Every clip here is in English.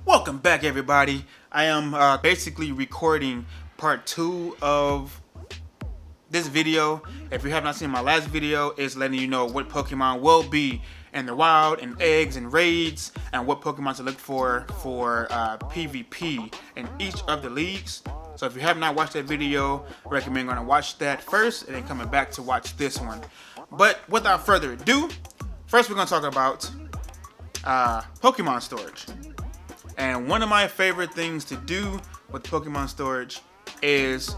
Welcome back, everybody. I am basically recording part two of this video. If you have not seen my last video, it's letting you know what Pokemon will be in the wild, and eggs and raids, and what Pokemon to look for PvP in each of the leagues. So if you have not watched that video, I recommend going to watch that first and then coming back to watch this one. But without further ado, first we're going to talk about Pokemon storage. And one of my favorite things to do with Pokemon storage is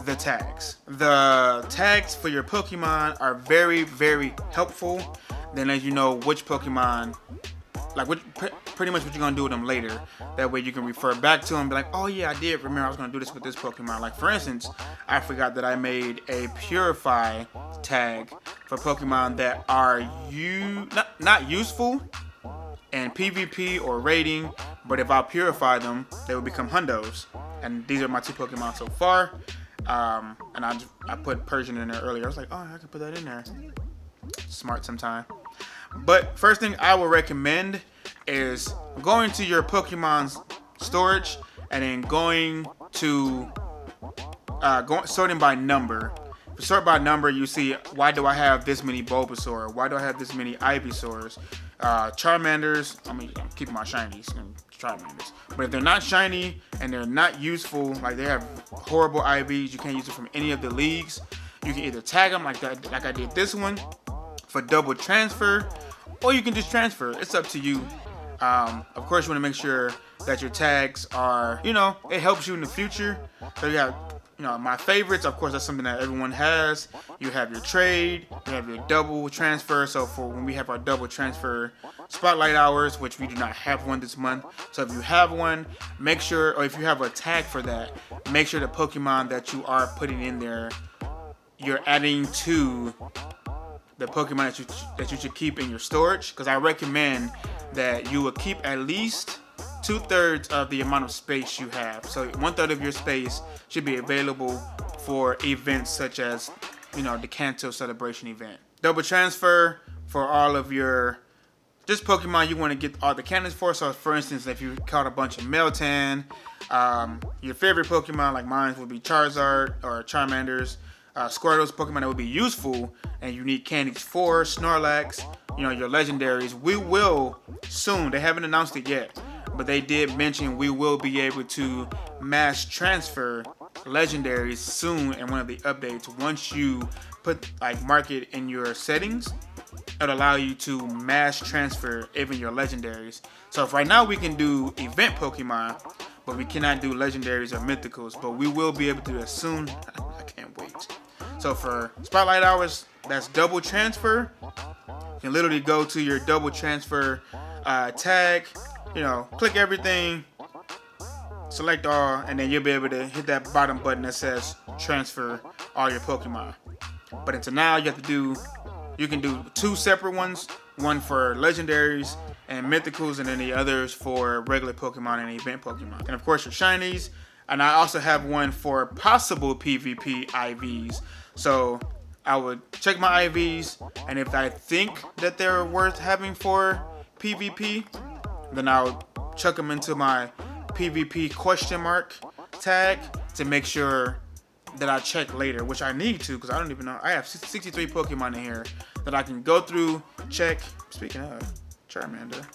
the tags. The tags for your Pokemon are very, very helpful. Then as you know which Pokemon, pretty much what you're gonna do with them later. That way you can refer back to them and be like, oh yeah, I did remember I was gonna do this with this Pokemon. Like for instance, I forgot that I made a Purify tag for Pokemon that are not useful in PvP or raiding, but if I purify them, they will become hundos. And these are my two Pokemon so far. And I put Persian in there earlier. I was like, oh, I can put that in there. Smart sometime. But first thing I would recommend is going to your Pokemon's storage and then going to sorting by number. If you sort by number, you see, why do I have this many Bulbasaur? Why do I have this many Ivysaurs? Charmanders, I'm keeping my shinies and Charmanders. But if they're not shiny and they're not useful, like they have horrible IVs, you can't use it from any of the leagues, you can either tag them like that, like I did this one, for double transfer, or you can just transfer. It's up to you. Of course, you want to make sure that your tags are, it helps you in the future. So you have, my favorites, of course, that's something that everyone has. You have your trade, you have your double transfer. So for when we have our double transfer spotlight hours, which we do not have one this month. So if you have one, make sure, or if you have a tag for that, make sure the Pokemon that you are putting in there, you're adding to the Pokemon that you should keep in your storage. Because I recommend that you will keep at least 2/3 of the amount of space you have. So 1/3 of your space should be available for events such as, the Kanto celebration event. Double transfer for all of your just Pokemon you want to get all the cannons for. So for instance, if you caught a bunch of Meltan, your favorite Pokemon like mine would be Charizard or Charmanders. Squirtle's Pokemon that would be useful and you need candies for Snorlax, your legendaries. We will soon, they haven't announced it yet, but they did mention we will be able to mass transfer legendaries soon in one of the updates. Once you mark it in your settings, it'll allow you to mass transfer even your legendaries. So if right now we can do event Pokemon, but we cannot do legendaries or mythicals, but we will be able to do it soon. I can't wait. So for spotlight hours, that's double transfer. You can literally go to your double transfer tag, click everything, select all, and then you'll be able to hit that bottom button that says transfer all your Pokemon. But until now, you can do two separate ones, one for legendaries and mythicals, and then the others for regular Pokemon and event Pokemon. And of course your shinies. And I also have one for possible PvP IVs. So I would check my IVs, and if I think that they're worth having for PvP, then I'll chuck them into my PvP question mark tag to make sure that I check later, which I need to, because I don't even know. I have 63 Pokemon in here that I can go through, check. Speaking of Charmander,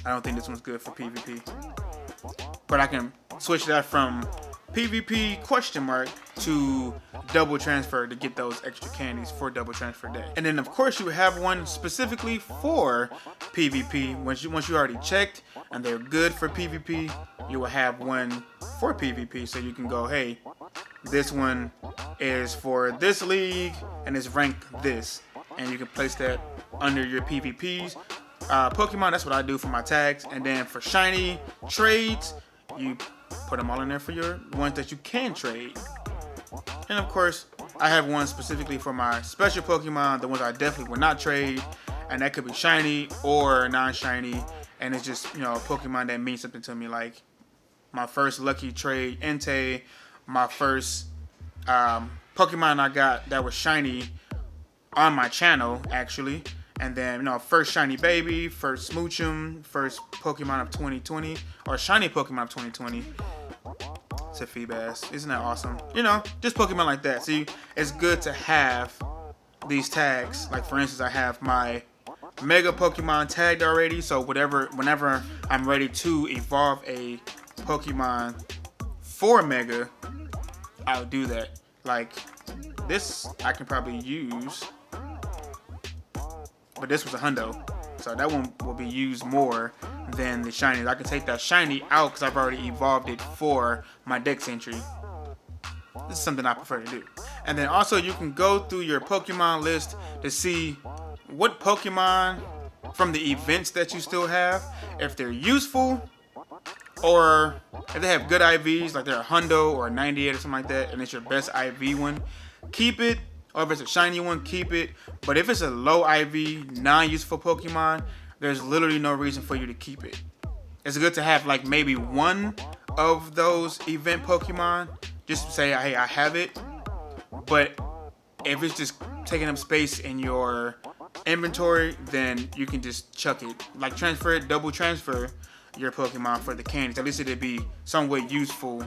I don't think this one's good for PvP, but I can switch that from PvP question mark to double transfer to get those extra candies for double transfer day. And then of course you have one specifically for PvP. Once you already checked and they're good for PvP, you will have one for PvP. So you can go, hey, this one is for this league and it's ranked this, and you can place that under your PvPs. Pokemon, that's what I do for my tags. And then for shiny trades, you put them all in there for your ones that you can trade. And of course, I have one specifically for my special Pokemon, the ones I definitely would not trade, and that could be shiny or non-shiny, and it's just, a Pokemon that means something to me, like my first lucky trade, Entei, my first Pokemon I got that was shiny on my channel, actually, And then, you know, first shiny baby, first Smoochum, first Pokemon of 2020, or shiny Pokemon of 2020. It's a Feebas. Isn't that awesome? You know, just Pokemon like that. See, it's good to have these tags. Like, for instance, I have my Mega Pokemon tagged already. So whenever I'm ready to evolve a Pokemon for Mega, I'll do that. Like, this I can probably use. But this was a hundo, so that one will be used more than the shiny. I can take that shiny out because I've already evolved it for my Dex entry. This is something I prefer to do. And then also you can go through your Pokemon list to see what Pokemon from the events that you still have, if they're useful, or if they have good IVs, like they're a hundo or a 98 or something like that, and it's your best IV one, keep it. Or if it's a shiny one, keep it. But if it's a low IV, non-useful Pokemon, there's literally no reason for you to keep it. It's good to have like maybe one of those event Pokemon, just to say, hey, I have it. But if it's just taking up space in your inventory, then you can just chuck it. Like transfer it, double transfer your Pokemon for the candies. At least it'd be somewhat useful,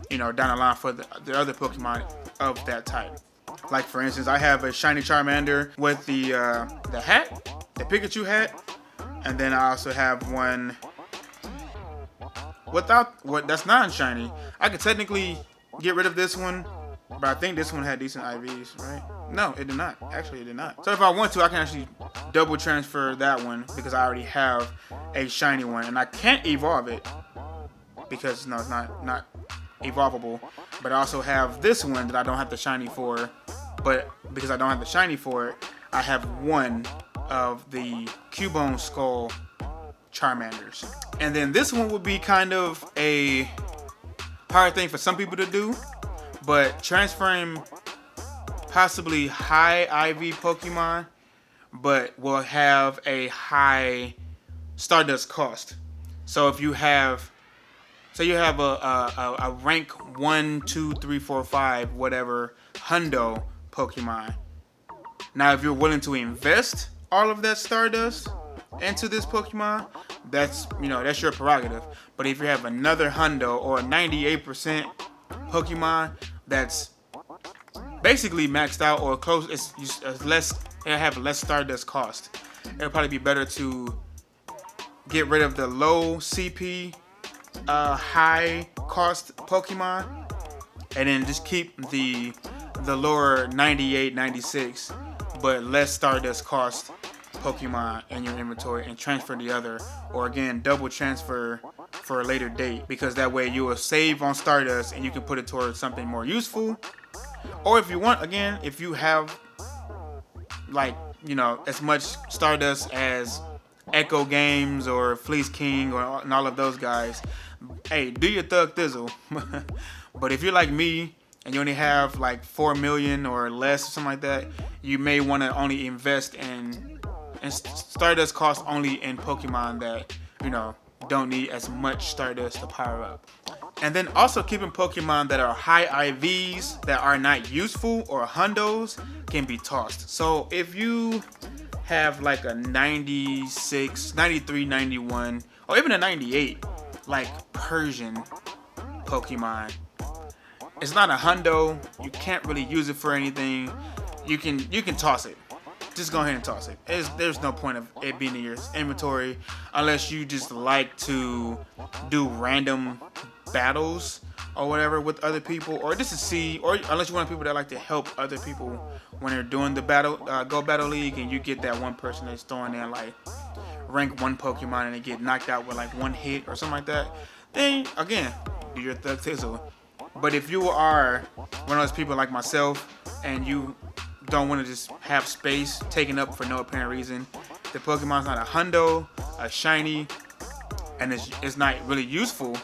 you know, down the line for the other Pokemon of that type. Like, for instance, I have a shiny Charmander with the hat, the Pikachu hat, and then I also have one without that's non-shiny. I could technically get rid of this one, but I think this one had decent IVs, right? No, it did not. Actually, it did not. So if I want to, I can actually double transfer that one because I already have a shiny one, and I can't evolve it because no, it's not evolvable. But I also have this one that I don't have the shiny for. But because I don't have the shiny for it, I have one of the Cubone Skull Charmanders. And then this one would be kind of a hard thing for some people to do, but transferring possibly high IV Pokemon, but will have a high Stardust cost. So if you have, say you have a rank 1, 2, 3, 4, 5, whatever, hundo Pokemon. Now, if you're willing to invest all of that Stardust into this Pokemon, that's, you know, that's your prerogative. But if you have another hundo or a 98% Pokemon that's basically maxed out or close, it's less, it'll have less Stardust cost. It'll probably be better to get rid of the low CP, high cost Pokemon, and then just keep the lower 98, 96, but less Stardust cost Pokemon in your inventory and transfer the other, or again, double transfer for a later date, because that way you will save on Stardust and you can put it towards something more useful. Or if you want, again, if you have like, you know, as much Stardust as Echo Games or Fleece King and all of those guys, hey, do your Thug Thizzle. But if you're like me and you only have like 4 million or less or something like that, you may want to only invest in Stardust cost only in Pokemon that, you know, don't need as much Stardust to power up. And then also keeping Pokemon that are high IVs that are not useful or hundos can be tossed. So if you have like a 96, 93, 91, or even a 98, like Persian Pokemon, it's not a hundo. You can't really use it for anything. You can toss it. Just go ahead and toss it. There's no point of it being in your inventory unless you just like to do random battles or whatever with other people, or just to see, or unless you want people that like to help other people when they're doing the battle, Go Battle League, and you get that one person that's throwing in like rank 1 Pokemon and they get knocked out with like one hit or something like that, then again, do your Thug Thizzle. But if you are one of those people like myself and you don't want to just have space taken up for no apparent reason, the Pokemon's not a hundo, a shiny, and it's not really useful,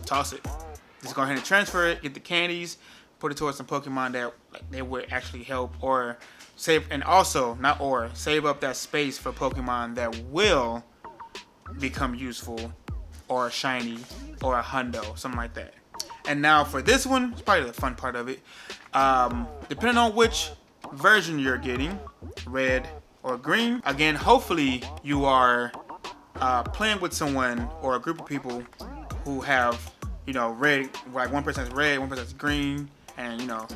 toss it. Just go ahead and transfer it, get the candies, put it towards some Pokemon that they would actually help, or save, and also save up that space for Pokemon that will become useful, or a shiny, or a hundo, something like that. And now for this one, it's probably the fun part of it. Depending on which version you're getting, red, or green. Again, hopefully you are playing with someone or a group of people who have, you know, red, like one person's red, one person's green, and you know,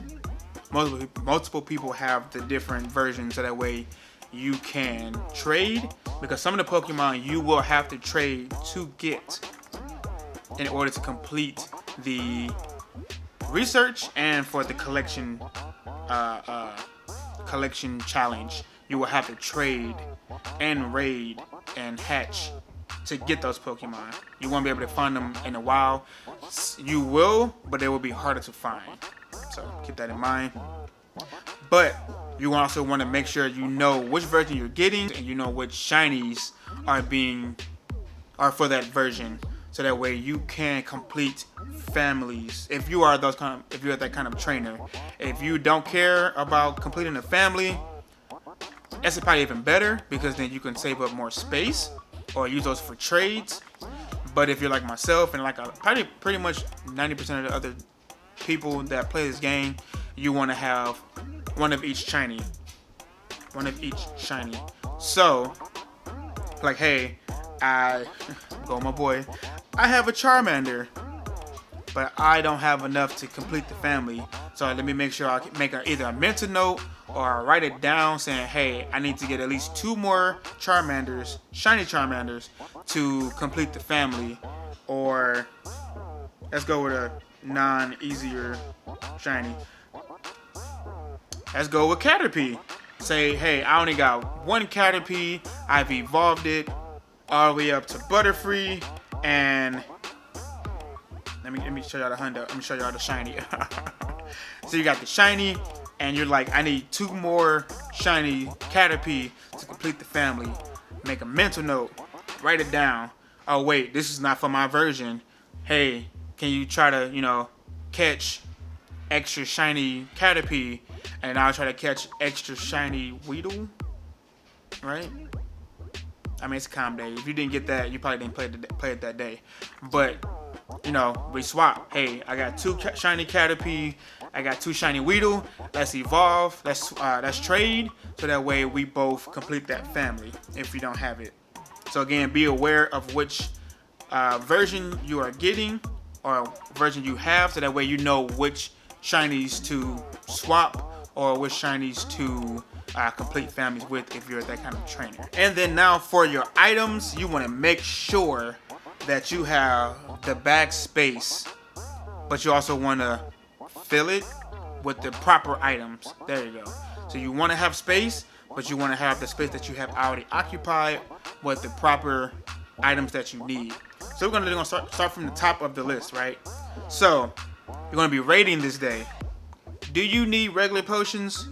multiple people have the different versions, so that way you can trade, because some of the Pokemon you will have to trade to get in order to complete the research and for the collection challenge. You will have to trade and raid and hatch to get those Pokemon. You won't be able to find them in a while. You will, but they will be harder to find. So keep that in mind. But you also want to make sure you know which version you're getting, and you know which shinies are for that version, so that way you can complete families. If you are that kind of trainer, if you don't care about completing a family, that's probably even better, because then you can save up more space or use those for trades. But if you're like myself and like pretty much 90% of the other people that play this game, you want to have one of each shiny. So, like, hey, I have a Charmander, but I don't have enough to complete the family. So let me make sure I make either a mental note or I write it down saying, hey, I need to get at least 2 more Charmanders, shiny Charmanders, to complete the family. Or let's go with a non-easier shiny. Let's go with Caterpie. Say, hey, I only got 1 Caterpie. I've evolved it all the way up to Butterfree, and let me show y'all the Hundo. Let me show y'all the shiny. So you got the shiny, and you're like, I need 2 more shiny Caterpie to complete the family. Make a mental note. Write it down. Oh wait, this is not for my version. Hey, can you try to, you know, catch extra shiny Caterpie, and I'll try to catch extra shiny Weedle, right? I mean, it's a calm day. If you didn't get that, you probably didn't play it that day. But, you know, we swap. Hey, I got 2 shiny Caterpie. I got 2 shiny Weedle. Let's evolve. Let's trade. So that way we both complete that family if you don't have it. So again, be aware of which version you are getting or version you have, so that way you know which shinies to swap or which shinies to complete families with if you're that kind of trainer. And then now for your items, you want to make sure that you have the bag space, but you also want to fill it with the proper items. There you go. So you want to have space, but you want to have the space that you have already occupied with the proper items that you need. So we're gonna start from the top of the list, right? So you're gonna be raiding this day. Do you need regular potions?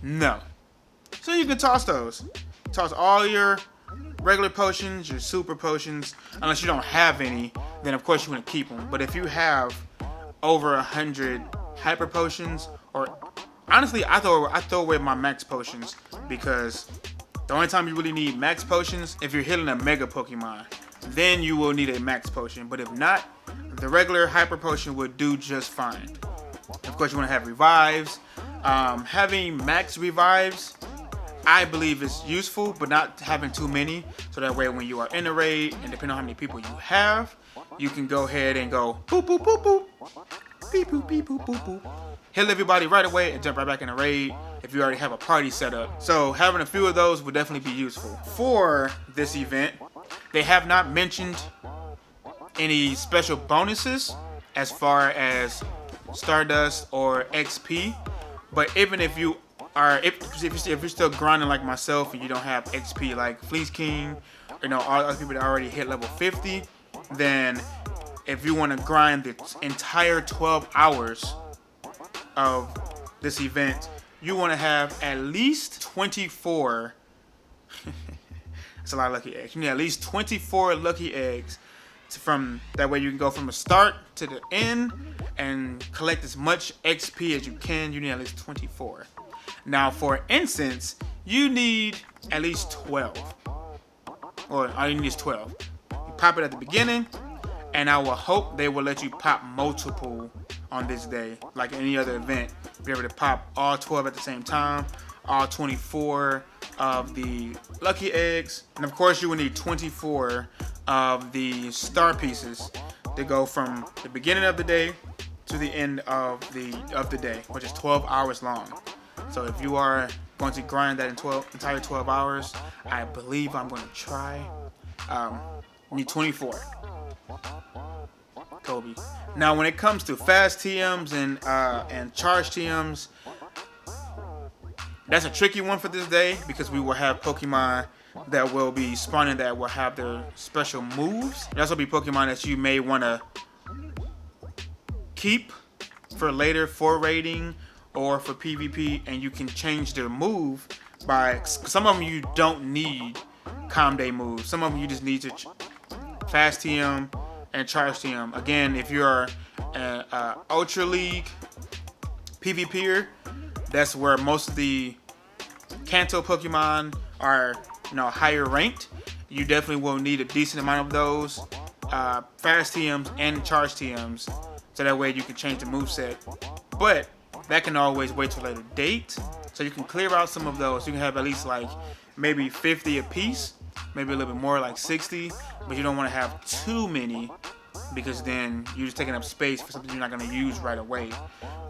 No. So you can toss those. Toss all your regular potions, your super potions, unless you don't have any, then of course you want to keep them. But if you have over 100 hyper potions, or honestly, I throw away my max potions, because the only time you really need max potions if you're hitting a mega Pokemon. Then you will need a max potion. But if not, the regular hyper potion would do just fine. Of course, you want to have revives. Having max revives, I believe, is useful, but not having too many. So that way, when you are in a raid, and depending on how many people you have, you can go ahead and go boop boop boop boop, beep boop beep boop boop boop, heal everybody right away and jump right back in a raid if you already have a party set up. So having a few of those would definitely be useful. For this event, they have not mentioned any special bonuses as far as Stardust or XP, but even if you are, if you're still grinding like myself and you don't have XP like Fleece King, you know, all other people that already hit level 50, then if you want to grind the entire 12 hours of this event, you want to have at least 24 that's a lot of lucky eggs. You need at least 24 lucky eggs from that way you can go from the start to the end and collect as much XP as you can. You need at least 24. Now for incense, you need at least 12. Or all you need is 12. You pop it at the beginning, and I will hope they will let you pop multiple on this day. Like any other event, be able to pop all 12 at the same time, all 24 of the lucky eggs, and of course you will need 24 of the star pieces to go from the beginning of the day to the end of the day, which is 12 hours long. So if you are going to grind that in entire 12 hours, I believe I'm going to try. You need 24. Kobe. Now, when it comes to fast TMs and charge TMs, that's a tricky one for this day because we will have Pokemon that will be spawning that will have their special moves. There'll also be Pokemon that you may want to keep for later for raiding or for PvP, and you can change their move by some of them you don't need Calm Day moves. Some of them you just need to fast TM and charge TM. Again, if you're an Ultra League PvPer, that's where most of the Kanto Pokemon are, higher ranked. You definitely will need a decent amount of those fast TMs and charge TMs, so that way you can change the moveset. But that can always wait till a later date, so you can clear out some of those. You can have at least like maybe 50 a piece, maybe a little bit more, like 60, but you don't want to have too many because then you're just taking up space for something you're not going to use right away.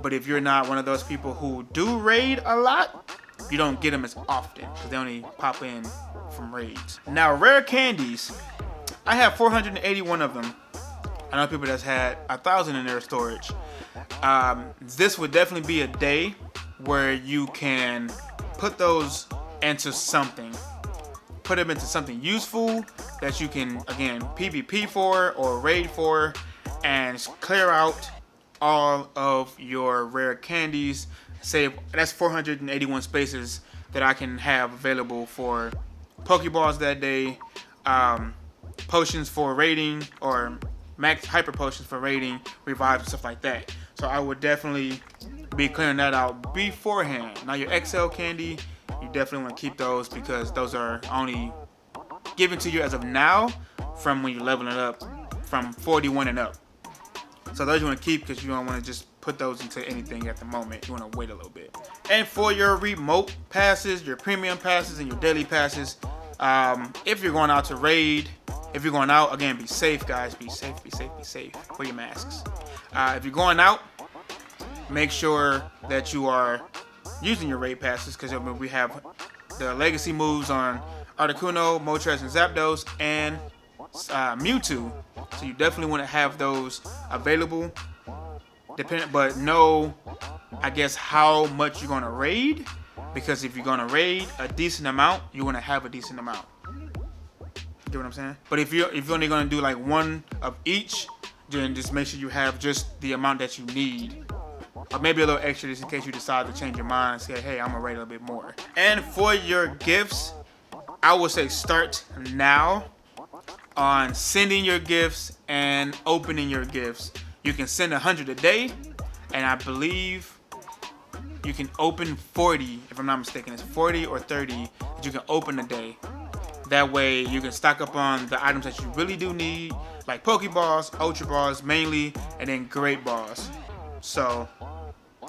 But if you're not one of those people who do raid a lot, you don't get them as often because they only pop in from raids. Now, rare candies, I have 481 of them. I know people that's had 1,000 in their storage. This would definitely be a day where you can put those into something. Put them into something useful that you can, again, PvP for or raid for, and clear out all of your rare candies. Say that's 481 spaces that I can have available for Pokeballs that day, potions for raiding, or max hyper potions for raiding, revives, and stuff like that. So I would definitely be clearing that out beforehand. Now your XL candy, you definitely want to keep those because those are only given to you as of now from when you're leveling it up from 41 and up. So those you want to keep because you don't want to just put those into anything at the moment. You want to wait a little bit. And for your remote passes, your premium passes, and your daily passes, if you're going out to raid, if you're going out, again, be safe, guys. Be safe, be safe, be safe. Wear your masks. If you're going out, make sure that you are using your raid passes because we have the legacy moves on Articuno, Moltres, and Zapdos, and Mewtwo. So you definitely want to have those available. But know, I guess, how much you're going to raid. Because if you're going to raid a decent amount, you want to have a decent amount. Get what I'm saying? But if you're only going to do like one of each, then just make sure you have just the amount that you need. Or maybe a little extra just in case you decide to change your mind and say, hey, I'm going to raid a little bit more. And for your gifts, I would say start now on sending your gifts and opening your gifts. You can send 100 a day, and I believe you can open 40, if I'm not mistaken. It's 40 or 30 that you can open a day. That way you can stock up on the items that you really do need, like Pokeballs, Ultra Balls mainly, and then Great Balls. So,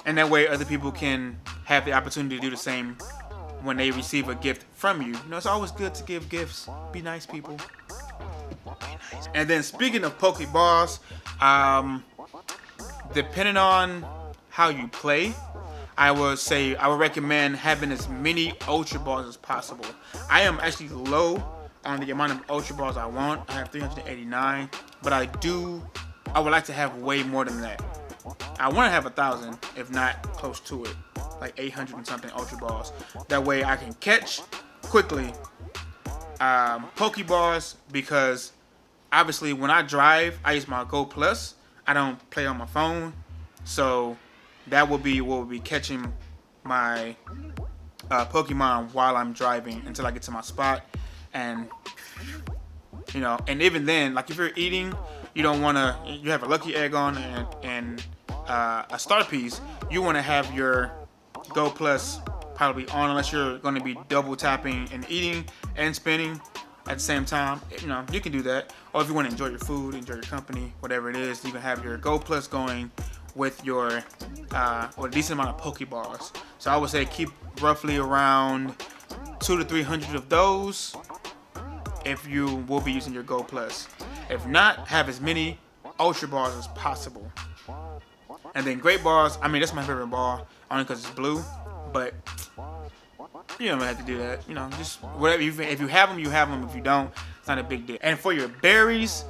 and that way other people can have the opportunity to do the same when they receive a gift from you. It's always good to give gifts. Be nice, people. Be nice. And then speaking of Pokeballs, depending on how you play, I would recommend having as many Ultra Balls as possible. I am actually low on the amount of Ultra Balls I want. I have 389, but I would like to have way more than that. I want to have 1,000, if not close to it, like 800 and something Ultra Balls. That way I can catch quickly Pokeballs, because obviously when I drive, I use my Go Plus. I don't play on my phone, so that will be what will be catching my Pokemon while I'm driving until I get to my spot. And and even then, like if you're eating, you don't want to, you have a lucky egg on and a star piece, you want to have your Go Plus probably on, unless you're going to be double tapping and eating and spinning at the same time. You can do that. Or if you want to enjoy your food, enjoy your company, whatever it is, you can have your Go Plus going with your with a decent amount of Pokeballs. So I would say keep roughly around 200 to 300 of those if you will be using your Gold Plus. If not, have as many Ultra Balls as possible. And then Great Balls, I mean, that's my favorite ball, only because it's blue, but you don't have to do that. You know, just whatever. If you have them, you have them. If you don't, it's not a big deal. And for your berries,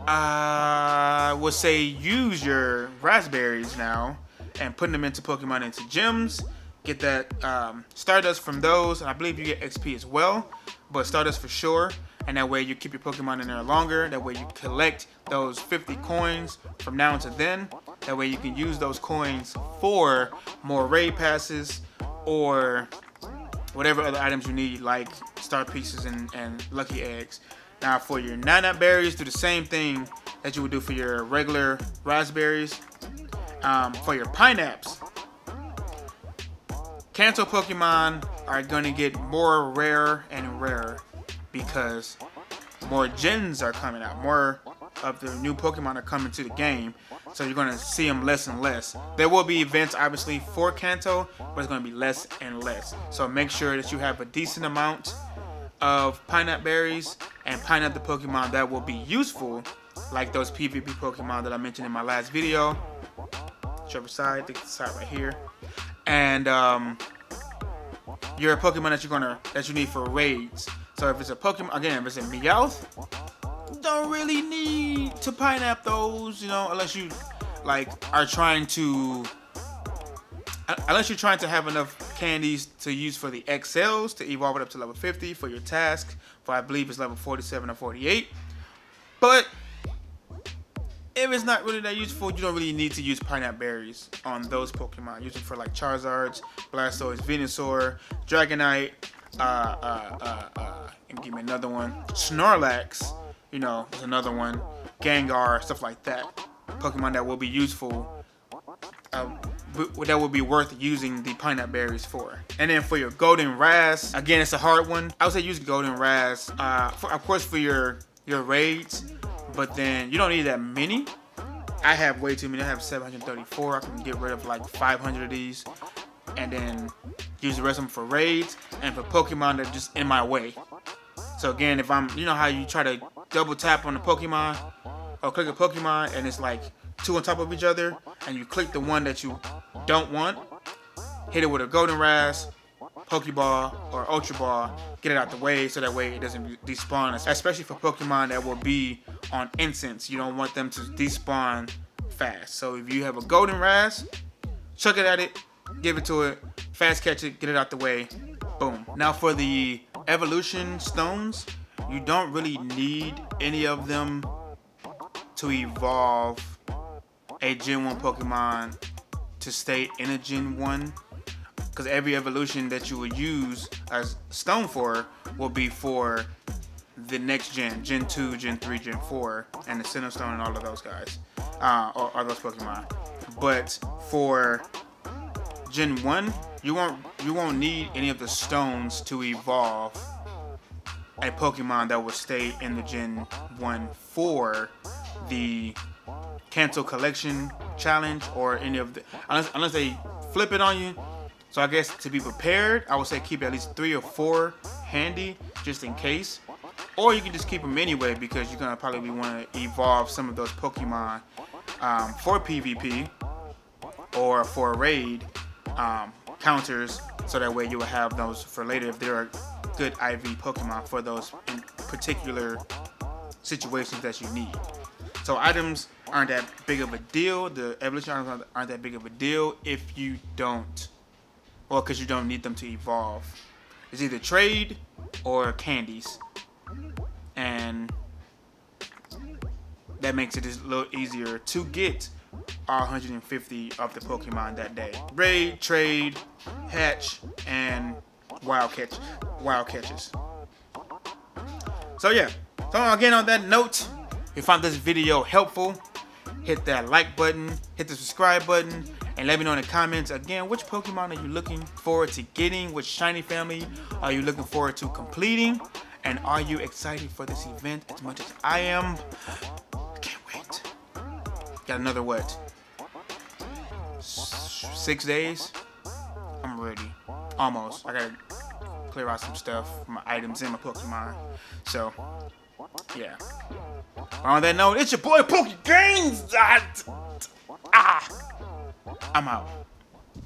I would say use your raspberries now and putting them into Pokemon into gyms. Get that Stardust from those, and I believe you get XP as well, but Stardust for sure. And that way you keep your Pokemon in there longer. That way you collect those 50 coins from now until then. That way you can use those coins for more raid passes or whatever other items you need, like star pieces and lucky eggs. Now for your 9-up berries, do the same thing that you would do for your regular raspberries. For your pineapples, Kanto Pokemon are going to get more rare and rarer because more gens are coming out. More of the new Pokemon are coming to the game, so you're going to see them less and less. There will be events obviously for Kanto, but it's going to be less and less. So make sure that you have a decent amount of pineapple berries and pineapple Pokemon that will be useful, like those PvP Pokemon that I mentioned in my last video. Whichever side, the side right here. And your Pokemon that you need for raids. So if it's a Pokemon, again, if it's a Meowth, you don't really need to pineapple those, you know, unless you like are trying to, unless you're trying to have enough candies to use for the XLs to evolve it up to level 50 for your task, for I believe it's level 47 or 48. But if it's not really that useful, you don't really need to use pineapple berries on those Pokemon. Use it for like Charizards, Blastoise, Venusaur, Dragonite, and give me another one. Snorlax, you know, is another one. Gengar, stuff like that. Pokemon that will be useful, that will be worth using the pineapple berries for. And then for your Golden Razz, again, it's a hard one. I would say use Golden Razz, of course, for your raids. But then you don't need that many. I have way too many. I have 734. I can get rid of like 500 of these and then use the rest of them for raids and for Pokemon that are just in my way. So again, if I'm, you know how you try to double tap on the Pokemon or click a Pokemon and it's like two on top of each other and you click the one that you don't want, hit it with a Golden Razz, Pokeball, or Ultra Ball, get it out the way so that way it doesn't despawn, especially for Pokemon that will be on incense. You don't want them to despawn fast. So if you have a Golden Razz, chuck it at it, give it to it, fast catch it, get it out the way, boom. Now for the evolution stones, you don't really need any of them to evolve a Gen 1 Pokemon to stay in a Gen 1. Because every evolution that you would use as stone for will be for the next gen, Gen 2, Gen 3, Gen 4, and the Sinnoh Stone and all of those guys, or those Pokemon. But for Gen 1, you won't need any of the stones to evolve a Pokemon that will stay in the Gen 1 for the Kanto Collection Challenge or any of the, unless they flip it on you. So I guess to be prepared, I would say keep at least 3 or 4 handy just in case. Or you can just keep them anyway because you're going to probably want to evolve some of those Pokemon for PvP or for raid counters, so that way you will have those for later if there are good IV Pokemon for those in particular situations that you need. So items aren't that big of a deal. The evolution items aren't that big of a deal if you don't, or because you don't need them to evolve. It's either trade or candies. And that makes it a little easier to get all 150 of the Pokemon that day. Raid, trade, hatch, and wild catches. So yeah. So again, on that note, if you found this video helpful, hit that like button, hit the subscribe button, and let me know in the comments again which Pokemon are you looking forward to getting, which shiny family are you looking forward to completing, and are you excited for this event as much as I am? I can't wait. Got another what? 6 days? I'm ready. Almost. I got a clear out some stuff, my items and my Pokemon. So, yeah. On that note, it's your boy Poke Games. I'm out.